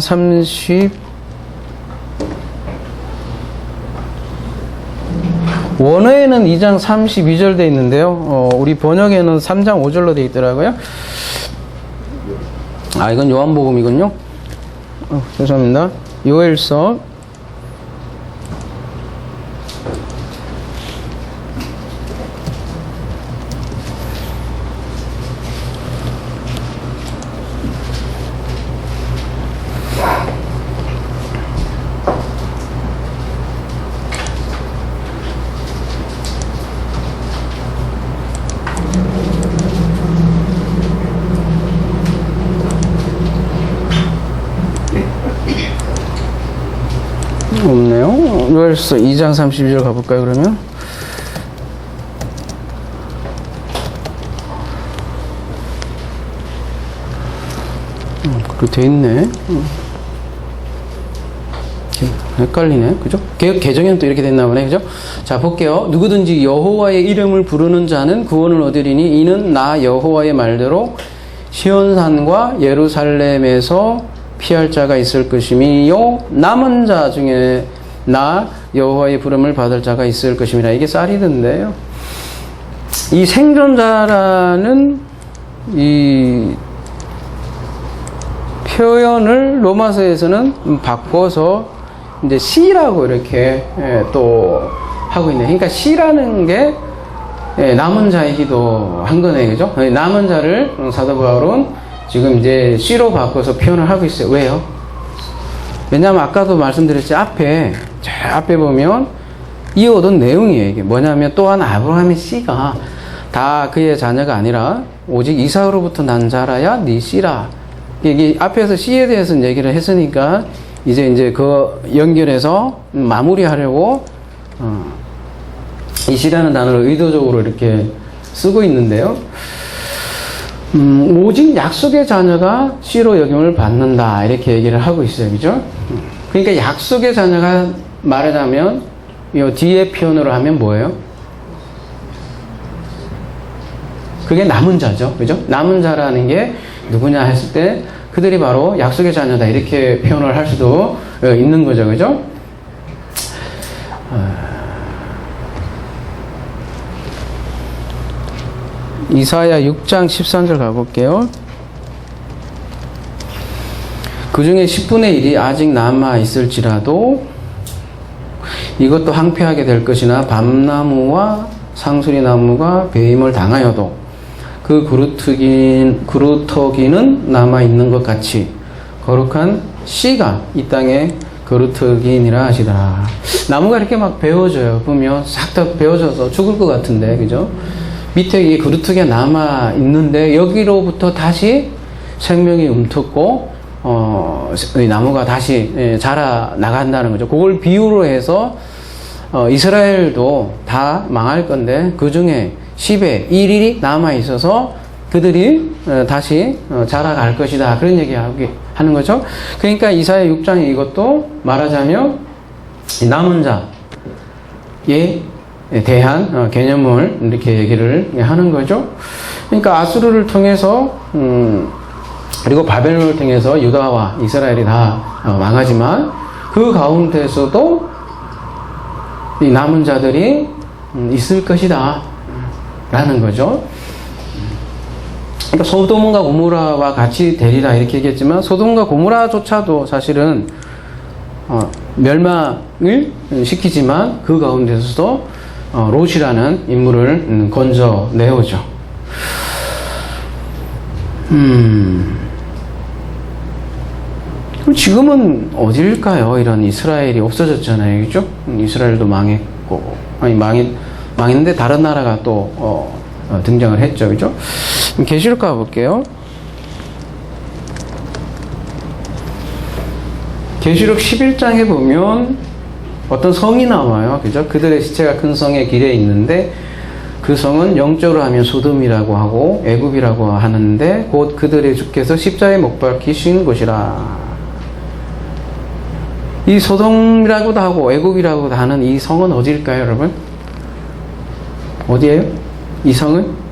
Speaker 1: 원어에는 2장 32절 되어 있는데요. 우리 번역에는 3장 5절로 되어 있더라고요. 이건 요한복음이군요. 죄송합니다. 요엘서 요엘서 2장 32절 가볼까요, 그러면? 그렇게 돼 있네. 헷갈리네. 그죠? 개정에는 또 이렇게 됐나 보네. 그죠? 자, 볼게요. 누구든지 여호와의 이름을 부르는 자는 구원을 얻으리니 이는 나 여호와의 말대로 시온산과 예루살렘에서 피할 자가 있을 것이며 남은 자 중에 나 여호와의 부름을 받을 자가 있을 것입니다. 이게 쌀이던데요. 이 생존자라는 이 표현을 로마서에서는 바꿔서 이제 시라고 이렇게 또 하고 있네. 그러니까 시라는 게 남은 자이기도 한 거네, 그죠? 남은 자를 사도 바울은 지금 이제 시로 바꿔서 표현을 하고 있어요. 왜요? 왜냐하면 아까도 말씀드렸지, 앞에 보면 이어둔 내용이에요. 이게 뭐냐면 또한 아브라함의 씨가 다 그의 자녀가 아니라 오직 이삭으로부터 난 자라야 네 씨라. 이게 앞에서 씨에 대해서 얘기를 했으니까 이제 그 연결해서 마무리하려고 이 씨라는 단어를 의도적으로 이렇게 쓰고 있는데요. 오직 약속의 자녀가 씨로 여김을 받는다 이렇게 얘기를 하고 있어요, 그죠? 그러니까 약속의 자녀가 말하자면 이 뒤에 표현으로 하면 뭐예요? 그게 남은 자죠, 그죠? 남은 자라는 게 누구냐 했을 때 그들이 바로 약속의 자녀다 이렇게 표현을 할 수도 있는 거죠, 그죠? 이사야 6장 13절 가볼게요. 그 중에 10분의 1이 아직 남아 있을지라도 이것도 황폐하게 될 것이나 밤나무와 상수리나무가 배임을 당하여도 그 그루터기는 남아 있는 것 같이 거룩한 씨가 이 땅에 그루터기니라 하시더라. 나무가 이렇게 막 베어져요. 보면 싹 다 베어져서 죽을 것 같은데, 그죠? 밑에 이 그루터기가 남아 있는데 여기로부터 다시 생명이 움텄고 이 나무가 다시 자라 나간다는 거죠. 그걸 비유로 해서 이스라엘도 다 망할 건데 그 중에 10의 1일이 남아 있어서 그들이 다시 자라갈 것이다. 그런 얘기 하는 거죠. 그러니까 이사야 6장에 이것도 말하자면 남은 자에 대한 개념을 이렇게 얘기를 하는 거죠. 그러니까 아수르를 통해서 그리고 바벨론을 통해서 유다와 이스라엘이 다 망하지만 그 가운데서도 이 남은 자들이 있을 것이다 라는 거죠. 그러니까 소돔과 고모라와 같이 되리라 이렇게 얘기했지만 소돔과 고모라조차도 사실은 멸망을 시키지만 그 가운데서도 롯이라는 인물을 건져내오죠. 그럼 지금은 어딜까요? 이런 이스라엘이 없어졌잖아요, 그죠? 이스라엘도 망했고, 망했는데 다른 나라가 또 등장을 했죠, 그죠? 계시록 가볼게요. 계시록 11장에 보면 어떤 성이 나와요, 그죠? 그들의 시체가 큰 성의 길에 있는데 그 성은 영적으로 하면 소돔이라고 하고 애굽이라고 하는데 곧 그들의 주께서 십자가에 못 박히신 곳이라. 이 소돔이라고도 하고 애굽이라고도 하는 이 성은 어디일까요, 여러분? 어디예요? 이 성은?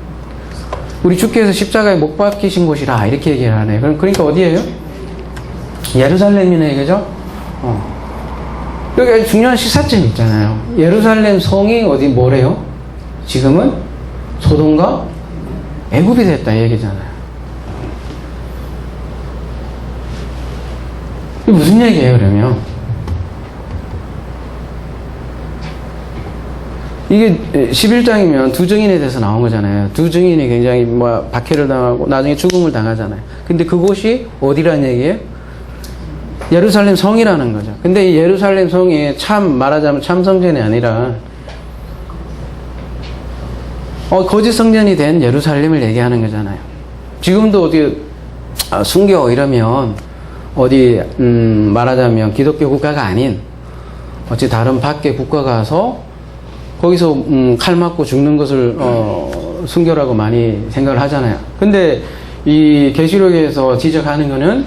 Speaker 1: 우리 주께서 십자가에 못 박히신 곳이라 이렇게 얘기를 하네요. 그러니까 어디예요? 예루살렘이네, 그죠? 여기 아주 중요한 시사점이 있잖아요. 예루살렘 성이 어디 뭐래요? 지금은 소돔과 애굽이 됐다 이 얘기잖아요. 이게 무슨 얘기예요, 그러면? 이게 11장이면 두 증인에 대해서 나온 거잖아요. 두 증인이 굉장히 박해를 당하고 나중에 죽음을 당하잖아요. 근데 그곳이 어디라는 얘기예요? 예루살렘 성이라는 거죠. 근데 이 예루살렘 성이 말하자면 참 성전이 아니라 거짓 성전이 된 예루살렘을 얘기하는 거잖아요. 지금도 어디 순교 이러면 어디 말하자면 기독교 국가가 아닌 어찌 다른 밖에 국가 가서 거기서 칼 맞고 죽는 것을 순교라고 많이 생각을 하잖아요. 근데 이 계시록에서 지적하는 거는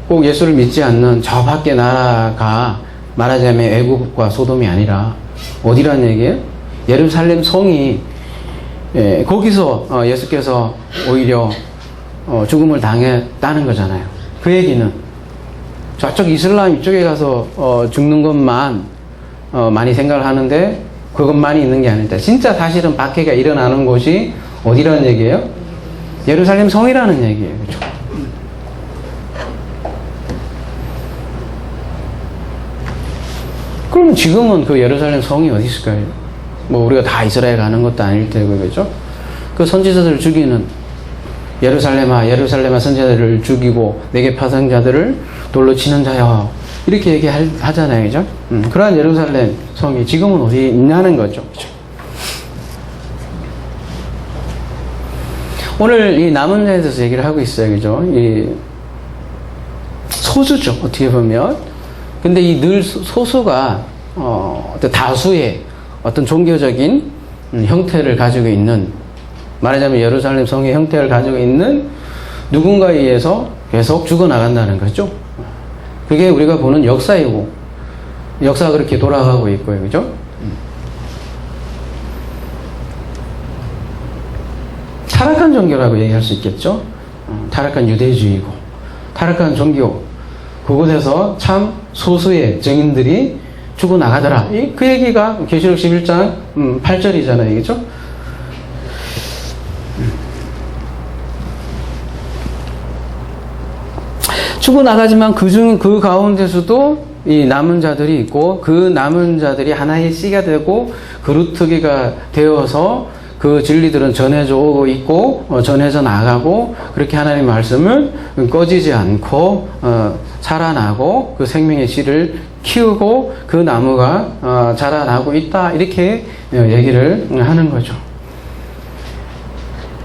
Speaker 1: 꼭 예수를 믿지 않는 저 밖에 나라가 말하자면 애국과 소돔이 아니라 어디란 얘기예요? 예루살렘 성이 거기서 예수께서 오히려 죽음을 당했다는 거잖아요. 그 얘기는 저쪽 이슬람 이쪽에 가서 죽는 것만 많이 생각을 하는데 그것만이 있는 게 아니다. 진짜 사실은 박해가 일어나는 곳이 어디라는 얘기예요? 예루살렘 성이라는 얘기예요. 그렇죠? 그러면 지금은 그 예루살렘 성이 어디 있을까요? 뭐 우리가 다 이스라엘 가는 것도 아닐 테고, 그죠? 그 선지자들을 죽이는 예루살렘아 선지자들을 죽이고 내게 파상자들을 돌로 치는 자여, 이렇게 얘기하잖아요, 그죠? 그러한 예루살렘 성이 지금은 어디 있냐는 거죠, 그죠? 오늘 이 남은 자에 대해서 얘기를 하고 있어요, 그죠? 이 소수죠, 어떻게 보면. 근데 이 늘 소수가 어떤 다수의 어떤 종교적인 형태를 가지고 있는, 말하자면 예루살렘 성의 형태를 가지고 있는 누군가에 의해서 계속 죽어나간다는 거죠. 그게 우리가 보는 역사이고, 역사가 그렇게 돌아가고 있고요, 그죠? 타락한 종교라고 얘기할 수 있겠죠. 타락한 유대주의고, 타락한 종교, 그곳에서 참 소수의 증인들이 죽어나가더라. 그 얘기가 계시록 11장 8절이잖아요, 그죠? 죽어나가지만 그 가운데서도 이 남은 자들이 있고, 그 남은 자들이 하나의 씨가 되고 그루터기가 되어서 그 진리들은 전해져 오고 있고 전해져 나가고, 그렇게 하나님의 말씀을 꺼지지 않고 살아나고 그 생명의 씨를 키우고 그 나무가 자라나고 있다, 이렇게 얘기를 하는 거죠.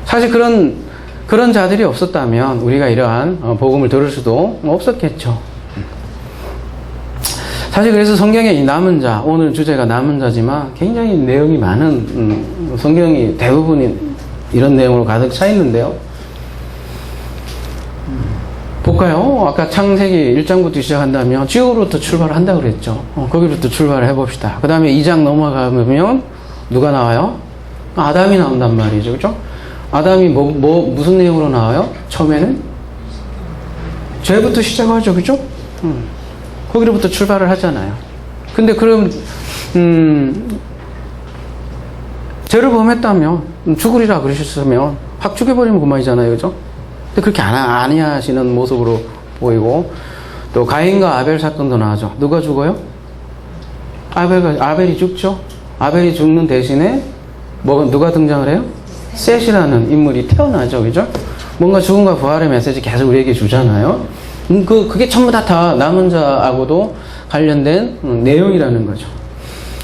Speaker 1: 사실 그런 자들이 없었다면 우리가 이러한 복음을 들을 수도 없었겠죠. 사실 그래서 성경에 이 남은 자, 오늘 주제가 남은 자지만 굉장히 내용이 많은, 성경이 대부분이 이런 내용으로 가득 차 있는데요. 볼까요? 아까 창세기 1장부터 시작한다면 지옥으로부터 출발을 한다고 그랬죠. 거기로부터 출발을 해봅시다. 그 다음에 2장 넘어가면 누가 나와요? 아담이 나온단 말이죠, 그죠? 아담이 무슨 내용으로 나와요? 처음에는 죄부터 시작하죠, 그죠? 거기로부터 출발을 하잖아요. 근데 그럼 죄를 범했다면 죽으리라 그러셨으면 확 죽여버리면 그만이잖아요, 그죠? 근데 그렇게 안 하시는 모습으로 보이고, 또 가인과 아벨 사건도 나오죠. 누가 죽어요? 아벨이 죽죠. 아벨이 죽는 대신에 누가 등장을 해요? 셋이라는 인물이 태어나죠, 그죠? 뭔가 죽음과 부활의 메시지 계속 우리에게 주잖아요. 그게 전부 다 남은 자하고도 관련된 내용이라는 거죠.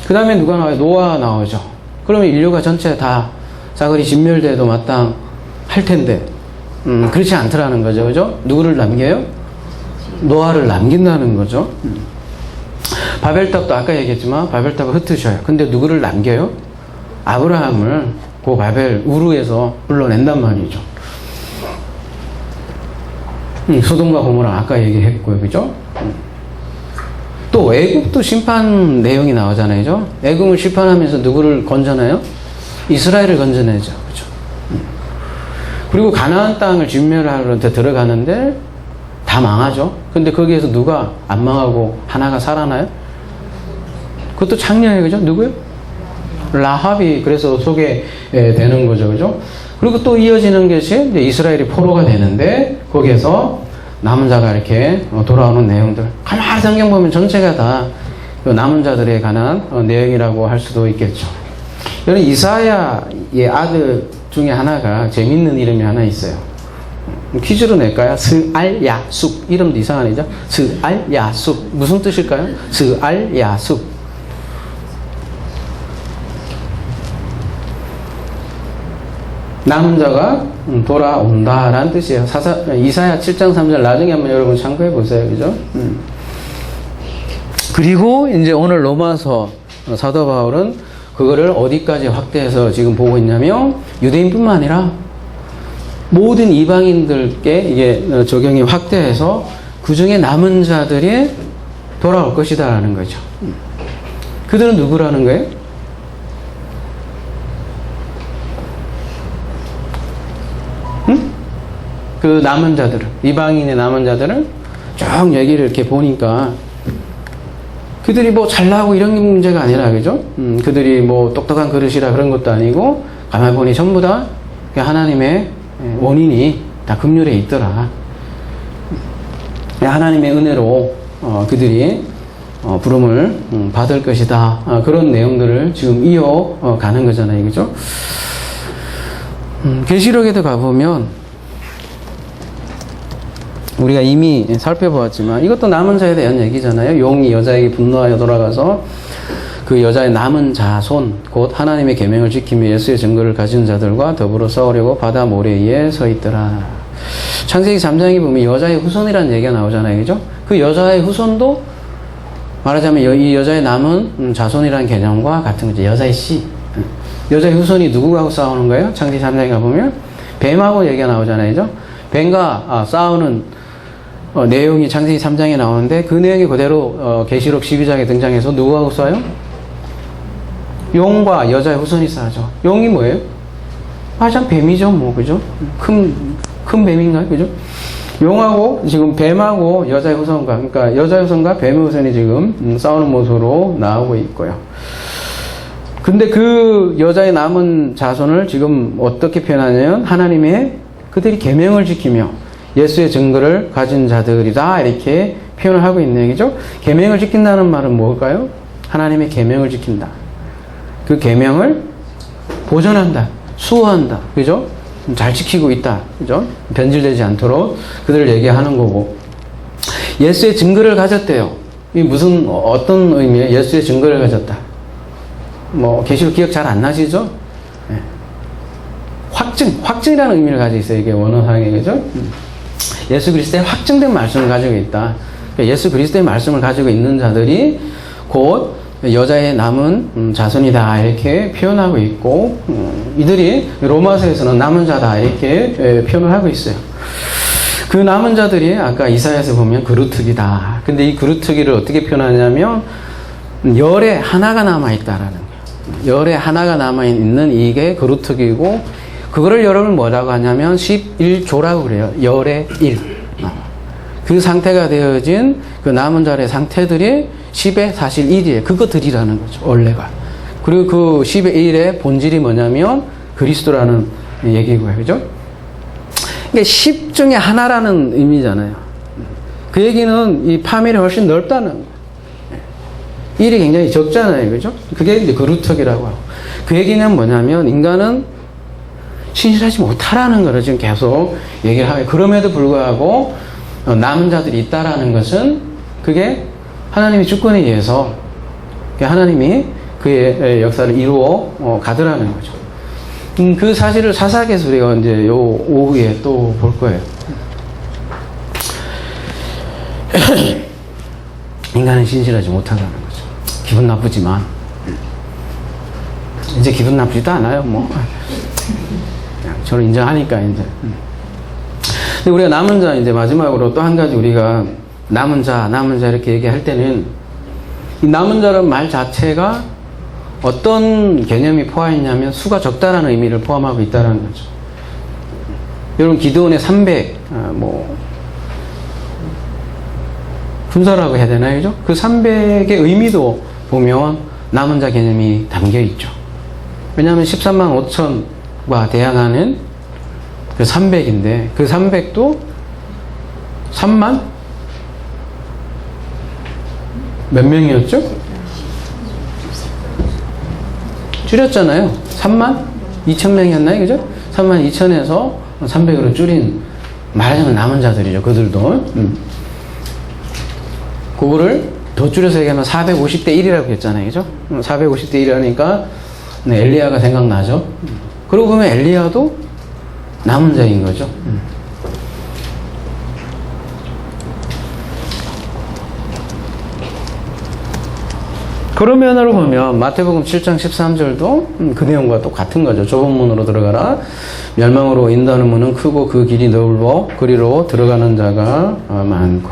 Speaker 1: 그 다음에 누가 나와요? 노아 나오죠. 그러면 인류가 전체 다 싸그리 진멸돼도 마땅할 텐데, 그렇지 않더라는 거죠, 그죠? 누구를 남겨요? 노아를 남긴다는 거죠. 바벨탑도 아까 얘기했지만 바벨탑을 흩으셔요. 근데 누구를 남겨요? 아브라함을 그 바벨 우르에서 불러낸단 말이죠. 소돔과 고모라 아까 얘기했고요, 그죠? 또 애국도 심판 내용이 나오잖아요, 그죠? 애국을 심판하면서 누구를 건져내요? 이스라엘을 건져내죠, 그죠? 그리고 가나안 땅을 진멸하러 들어가는데 다 망하죠. 근데 거기에서 누가 안 망하고 하나가 살아나요? 그것도 창녀예요, 그죠? 누구요? 라합이 그래서 소개되는 거죠, 그죠? 그리고 또 이어지는 것이 이제 이스라엘이 포로가 되는데 거기에서 남은 자가 이렇게 돌아오는 내용들. 가만히 성경 보면 전체가 다 남은 자들에 관한 내용이라고 할 수도 있겠죠. 여러분, 이사야의 아들 중에 하나가 재밌는 이름이 하나 있어요. 퀴즈로 낼까요? 스알야숲. 이름도 이상하죠? 스알야숲. 무슨 뜻일까요? 스알야숲. 남은 자가 돌아온다라는 뜻이에요. 이사야 7장 3절 나중에 한번 여러분 참고해 보세요, 그죠? 그리고 이제 오늘 로마서 사도 바울은 그거를 어디까지 확대해서 지금 보고 있냐면 유대인뿐만 아니라 모든 이방인들께 이게 적용이 확대해서 그 중에 남은 자들이 돌아올 것이다라는 거죠. 그들은 누구라는 거예요? 응? 그 남은 자들은, 이방인의 남은 자들은 쭉 얘기를 이렇게 보니까 그들이 뭐 잘나고 이런 문제가 아니라, 그죠? 그들이 뭐 똑똑한 그릇이라 그런 것도 아니고, 가만히 보니 전부 다 하나님의 원인이 다 긍휼에 있더라. 하나님의 은혜로 그들이 부름을 받을 것이다. 그런 내용들을 지금 이어가는 거잖아요. 그죠? 계시록에도 가보면 우리가 이미 살펴보았지만 이것도 남은 자에 대한 얘기잖아요. 용이 여자에게 분노하여 돌아가서 그 여자의 남은 자손 곧 하나님의 계명을 지키며 예수의 증거를 가진 자들과 더불어 싸우려고 바다 모래에 서 있더라. 창세기 3장에 보면 여자의 후손이라는 얘기가 나오잖아요. 그죠? 그 여자의 후손도 말하자면 이 여자의 남은 자손이라는 개념과 같은 거죠. 여자의 씨. 여자의 후손이 누구하고 싸우는 거예요? 창세기 3장에 가보면 뱀하고 얘기가 나오잖아요. 그죠? 뱀과 싸우는 내용이 창세기 3장에 나오는데 그 내용이 그대로 계시록 12장에 등장해서 누구하고 싸워요? 용과 여자의 후손이 싸우죠. 용이 뭐예요? 가장 뱀이죠, 뭐, 그죠? 큰 뱀인가요? 그죠? 용하고 지금 뱀하고 여자의 후손과, 그러니까 여자의 후손과 뱀의 후손이 지금 싸우는 모습으로 나오고 있고요. 근데 그 여자의 남은 자손을 지금 어떻게 표현하냐면 하나님의 그들이 계명을 지키며 예수의 증거를 가진 자들이다 이렇게 표현을 하고 있네요. 그죠? 계명을 지킨다는 말은 뭘까요? 하나님의 계명을 지킨다. 그 계명을 보존한다. 수호한다. 그죠? 잘 지키고 있다. 그죠? 변질되지 않도록 그들을 얘기하는 거고. 예수의 증거를 가졌대요. 이 무슨 어떤 의미예요? 예수의 증거를 가졌다. 뭐 계시록 기억 잘 안 나시죠? 네. 확증이라는 의미를 가지고 있어요. 이게 원어상에. 그죠? 예수 그리스도의 확증된 말씀을 가지고 있다. 그러니까 예수 그리스도의 말씀을 가지고 있는 자들이 곧 여자의 남은 자손이다 이렇게 표현하고 있고 이들이 로마서에서는 남은 자다 이렇게 표현을 하고 있어요. 그 남은 자들이 아까 이사야에서 보면 그루터기다. 근데 이 그루터기를 어떻게 표현하냐면 열에 하나가 남아있다라는 거예요. 열에 하나가 남아있는 이게 그루터기고 그거를 여러분 뭐라고 하냐면 11조라고 그래요. 열의 1. 그 상태가 되어진 그 남은 자의 상태들이 10의 사실 1이에요. 그거들이라는 거죠. 원래가. 그리고 그 10의 1의 본질이 뭐냐면 그리스도라는 얘기고요. 그죠? 그러니까 10 중에 하나라는 의미잖아요. 그 얘기는 이 파멸이 훨씬 넓다는 거예요. 1이 굉장히 적잖아요. 그죠? 그게 이제 그루터기라고 하고. 그 얘기는 뭐냐면 인간은 신실하지 못하라는 거를 지금 계속 얘기를 하고, 그럼에도 불구하고 남은 자들이 있다라는 것은 그게 하나님의 주권에 의해서 하나님이 그의 역사를 이루어 가더라는 거죠. 그 사실을 사사기에서 우리가 이제 요 오후에 또 볼 거예요. 인간은 신실하지 못하다는 거죠. 기분 나쁘지만 이제 기분 나쁘지도 않아요. 뭐 저를 인정하니까 이제. 근데 우리가 남은 자 이제 마지막으로 또 한 가지 우리가 남은 자 이렇게 얘기할 때는 이 남은 자라는 말 자체가 어떤 개념이 포함했냐면 수가 적다라는 의미를 포함하고 있다는 거죠. 여러분 기드온의 300 군사라고 해야 되나요? 그죠? 그 300의 의미도 보면 남은 자 개념이 담겨 있죠. 왜냐하면 13만 5천과 대항하는 그 300인데 그 300도 3만 몇 명이었죠? 줄였잖아요. 3만 2천 명이었나요? 그죠? 3만 2천에서 300으로 줄인, 말하자면 남은 자들이죠. 그들도. 그거를 더 줄여서 얘기하면 450대 1이라고 했잖아요. 그죠? 450대 1이라니까 엘리야가 생각나죠? 그러고 보면 엘리야도 남은 자인 거죠. 그런 면으로 보면 마태복음 7장 13절도 그 내용과 똑같은 거죠. 좁은 문으로 들어가라. 멸망으로 인도하는 문은 크고 그 길이 넓어 그리로 들어가는 자가 많고.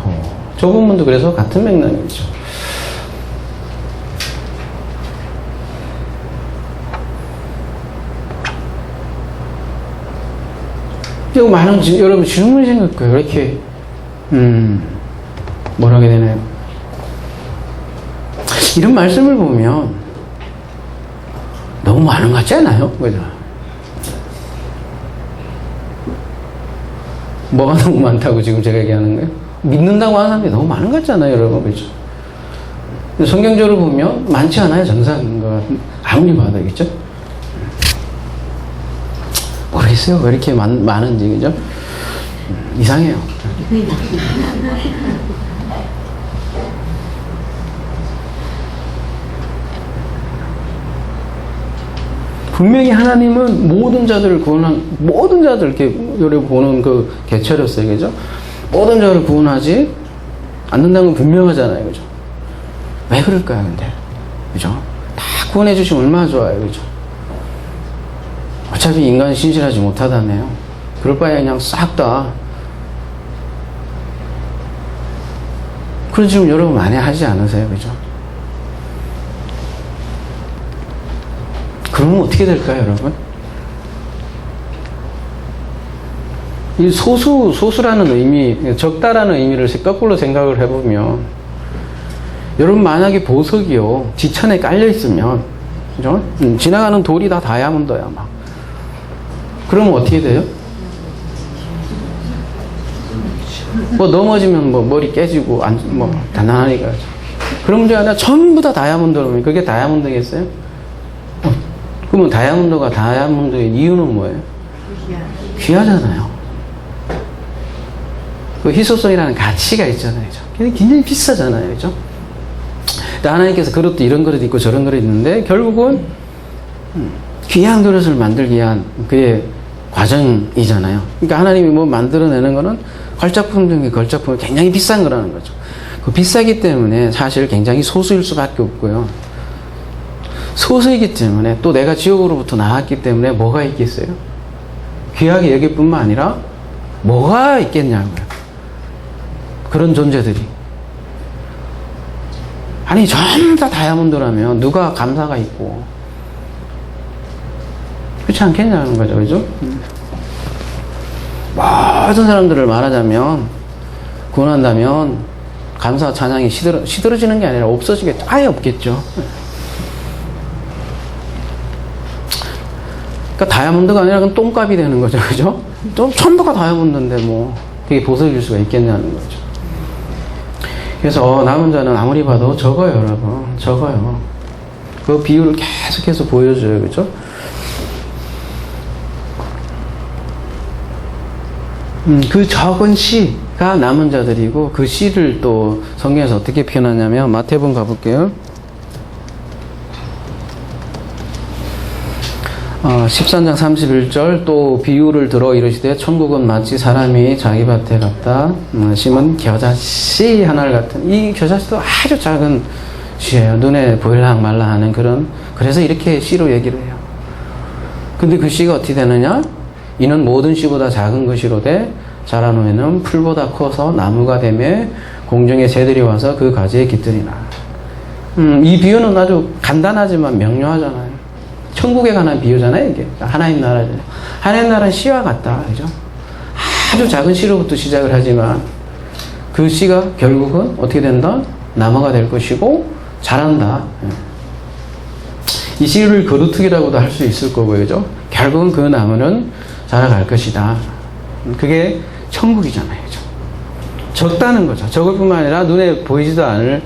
Speaker 1: 좁은 문도 그래서 같은 맥락이죠. 이거 많은 여러분 질문이 생길 거예요. 왜 이렇게 뭘 하게 되나요? 이런 말씀을 보면 너무 많은 것 같지 않아요? 그죠? 뭐가 너무 많다고 지금 제가 얘기하는 거예요? 믿는다고 하는 사람들이 너무 많은 것 같잖아요, 여러분. 그죠? 성경적으로 보면 많지 않아요, 정상인가. 아무리 봐도, 그죠? 모르겠어요. 왜 이렇게 많은지, 그죠? 이상해요. 분명히 하나님은 모든 자들을 모든 자들 이렇게 보는 그 개체로서요, 그죠? 모든 자를 구원하지 않는다는 건 분명하잖아요, 그죠? 왜 그럴까요, 근데? 그죠? 다 구원해 주시면 얼마나 좋아요, 그죠? 어차피 인간은 신실하지 못하다며요. 그럴 바에 그냥 싹 다. 그런 질문 여러분 많이 하지 않으세요, 그죠? 그러면 어떻게 될까요, 여러분? 이 소수라는 의미, 적다라는 의미를 거꾸로 생각을 해보면, 여러분 만약에 보석이요, 지천에 깔려있으면, 그죠? 지나가는 돌이 다 다이아몬드야, 막. 그러면 어떻게 돼요? 뭐 넘어지면 뭐 머리 깨지고, 뭐, 단단하니까. 그런 문제가 아니라 전부 다 다이아몬드라면, 그게 다이아몬드겠어요? 그러면 다이아몬드가 다이아몬드의 이유는 뭐예요? 귀하잖아요. 그 희소성이라는 가치가 있잖아요. 그죠? 굉장히 비싸잖아요. 그죠? 하나님께서 그릇도 이런 그릇 있고 저런 그릇 있는데 결국은 귀한 그릇을 만들기 위한 그의 과정이잖아요. 그러니까 하나님이 뭐 만들어내는 거는 걸작품 중에 걸작품이 굉장히 비싼 거라는 거죠. 그 비싸기 때문에 사실 굉장히 소수일 수밖에 없고요. 소수이기 때문에 또 내가 지옥으로부터 나왔기 때문에 뭐가 있겠어요? 귀하게 여길 뿐만 아니라 뭐가 있겠냐고요. 그런 존재들이. 아니 전부 다 다이아몬드라면 누가 감사가 있고 그렇지 않겠냐는 거죠. 그죠? 모든 사람들을 말하자면 구원한다면 감사 찬양이 시들어지는 게 아니라 없어지겠죠. 아예 없겠죠. 그러니까 다이아몬드가 아니라 그건 똥값이 되는 거죠. 그죠? 전부가 다이아몬드인데 뭐 그게 보석일 수가 있겠냐는 거죠. 그래서 남은 자는 아무리 봐도 적어요, 여러분. 적어요. 그 비율을 계속해서 보여줘요. 그죠? 그 적은 씨가 남은 자들이고 그 씨를 또 성경에서 어떻게 표현하냐면 마태복음 가볼게요. 13장 31절 또 비유를 들어 이르시되 천국은 마치 사람이 자기 밭에 갖다 심은 겨자씨 하나를 같은 이 겨자씨도 아주 작은 씨예요. 눈에 보일랑 말라 하는 그런 그래서 이렇게 씨로 얘기를 해요. 근데 그 씨가 어떻게 되느냐? 이는 모든 씨보다 작은 것이로되 자란 후에는 풀보다 커서 나무가 되며 공중의 새들이 와서 그 가지에 깃들이나. 이 비유는 아주 간단하지만 명료하잖아요. 천국에 관한 비유잖아요, 이게. 하나님 나라잖아요. 하나님 나라는 씨와 같다, 그죠? 아주 작은 씨로부터 시작을 하지만 그 씨가 결국은 어떻게 된다? 나무가 될 것이고 자란다. 이 씨를 거루특이라고도 할 수 있을 거고요, 그죠? 결국은 그 나무는 자라갈 것이다. 그게 천국이잖아요, 그죠? 적다는 거죠. 적을 뿐만 아니라 눈에 보이지도 않을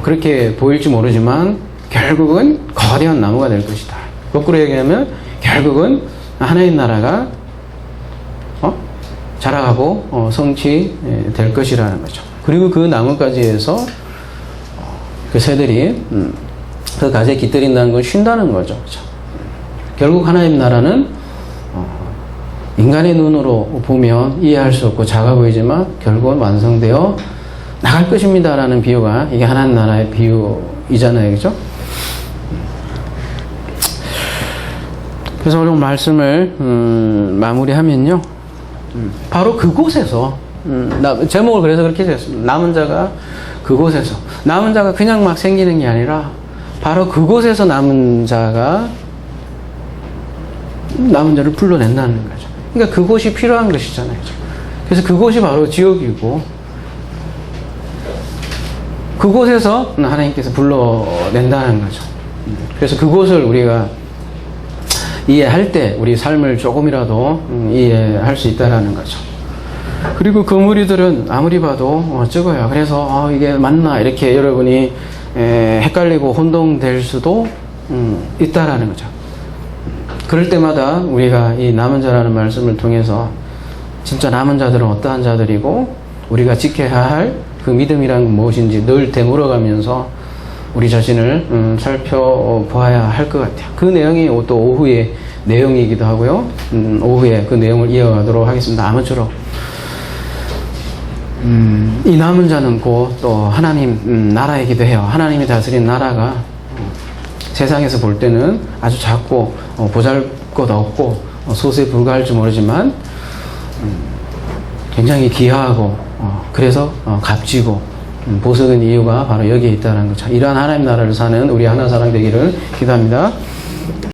Speaker 1: 그렇게 보일지 모르지만 결국은 거대한 나무가 될 것이다. 거꾸로 얘기하면 결국은 하나님 나라가 자라가고 성취될 것이라는 거죠. 그리고 그 나무가지에서 그 새들이 그 가지에 깃들인다는 걸 쉰다는 거죠. 그렇죠? 결국 하나님 나라는 인간의 눈으로 보면 이해할 수 없고 작아 보이지만 결국은 완성되어 나갈 것입니다라는 비유가 이게 하나님 나라의 비유 이잖아요. 그죠? 그래서 오늘 말씀을 마무리하면요. 바로 그곳에서 제목을 그래서 그렇게 지었습니다. 남은 자가 그곳에서. 남은 자가 그냥 막 생기는 게 아니라 바로 그곳에서 남은 자를 불러낸다는 거죠. 그러니까 그곳이 필요한 것이잖아요. 그래서 그곳이 바로 지옥이고 그곳에서 하나님께서 불러낸다는 거죠. 그래서 그곳을 우리가 이해할 때 우리 삶을 조금이라도 이해할 수 있다는 거죠. 그리고 그 무리들은 아무리 봐도 적어요. 그래서 이게 맞나 이렇게 여러분이 헷갈리고 혼동될 수도 있다라는 거죠. 그럴 때마다 우리가 이 남은 자라는 말씀을 통해서 진짜 남은 자들은 어떠한 자들이고 우리가 지켜야 할 그 믿음이란 무엇인지 늘 되물어가면서 우리 자신을 살펴보아야 할 것 같아요. 그 내용이 또 오후의 내용이기도 하고요. 오후에 그 내용을 이어가도록 하겠습니다. 아무쪼록 이 남은 자는 곧 또 하나님 나라이기도 해요. 하나님이 다스린 나라가 세상에서 볼 때는 아주 작고 보잘것없고 소수에 불과할지 모르지만 굉장히 귀하고 그래서 값지고 보석인 이유가 바로 여기에 있다는 거죠. 이러한 하나님 나라를 사는 우리 하나 사람 되기를 기도합니다.